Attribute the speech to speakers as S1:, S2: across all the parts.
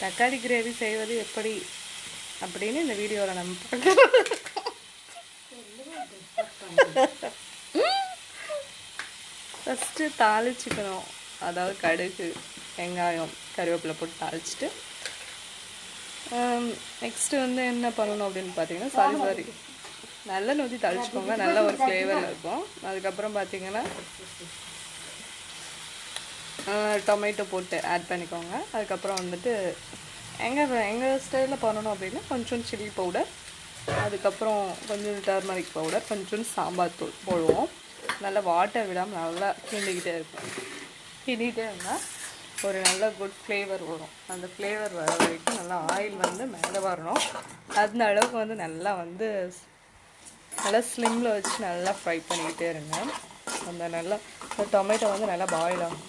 S1: தக்காளி கிரேவி செய்வது எப்படி அப்படின்னு இந்த வீடியோவில் நம்ம பார்க்கலாம். ஃபஸ்ட்டு தாளிச்சுக்கணும். அதாவது கடுகு, வெங்காயம், கருவேப்பிலை போட்டு தாளிச்சிட்டு நெக்ஸ்ட்டு வந்து என்ன பண்ணணும் அப்படின்னு பார்த்தீங்கன்னா, சாரி நல்லெண்ணெய் ஊற்றி தாளிச்சுக்கோங்க. நல்ல ஒரு ஃப்ளேவர் இருக்கும். அதுக்கப்புறம் பார்த்தீங்கன்னா டொமேட்டோ போட்டு ஆட் பண்ணிக்கோங்க. அதுக்கப்புறம் வந்துட்டு எங்கள் ஸ்டைலில் பண்ணணும் அப்படின்னா கொஞ்சம் சில்லி பவுடர், அதுக்கப்புறம் கொஞ்சம் டர்மரிக் பவுடர், கொஞ்சம் சாம்பார் தூள் போடுவோம். நல்லா வாட்டர் விடாமல் நல்லா கிண்டிக்கிட்டே இருந்தால் ஒரு நல்ல குட் ஃப்ளேவர் வரும். அந்த ஃப்ளேவர் வர வரைக்கும் நல்லா ஆயில் வந்து மேலே வரணும். அந்த அளவுக்கு வந்து நல்லா ஸ்லிம்மில் வச்சு நல்லா ஃப்ரை பண்ணிக்கிட்டே இருங்க. அந்த நல்லா டொமேட்டோ வந்து நல்லா பாயில் ஆகும்.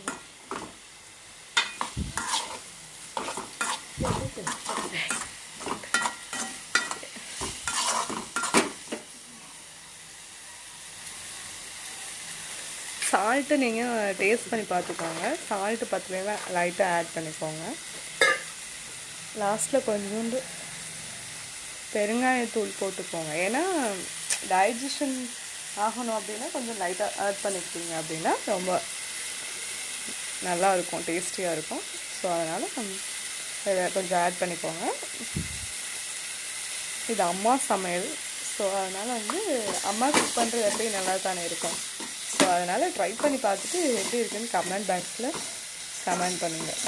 S1: சால்ட்டு நீங்கள் டேஸ்ட் பண்ணி பார்த்துக்கோங்க. சால்ட்டு பத்தலைன்னா லைட்டாக ஆட் பண்ணிக்கோங்க. லாஸ்ட்டில் கொஞ்சோண்டு பெருங்காயத்தூள் போட்டுக்கோங்க. ஏன்னா டைஜஷன் ஆகணும் அப்படின்னா கொஞ்சம் லைட்டாக ஆட் பண்ணிக்கிட்டீங்க அப்படின்னா ரொம்ப நல்லாயிருக்கும், டேஸ்டியாக இருக்கும். ஸோ அதனால் கொஞ்சம் ஆட் பண்ணிக்கோங்க. இது அம்மா சமையல். ஸோ அதனால் வந்து அம்மா குக் பண்ணுறது எப்படி நல்லா தானே இருக்கும். ஸோ அதனால் ட்ரை பண்ணி பார்த்துட்டு எப்படி இருக்குன்னு கமெண்ட் பாக்ஸில் கமெண்ட் பண்ணுங்கள்.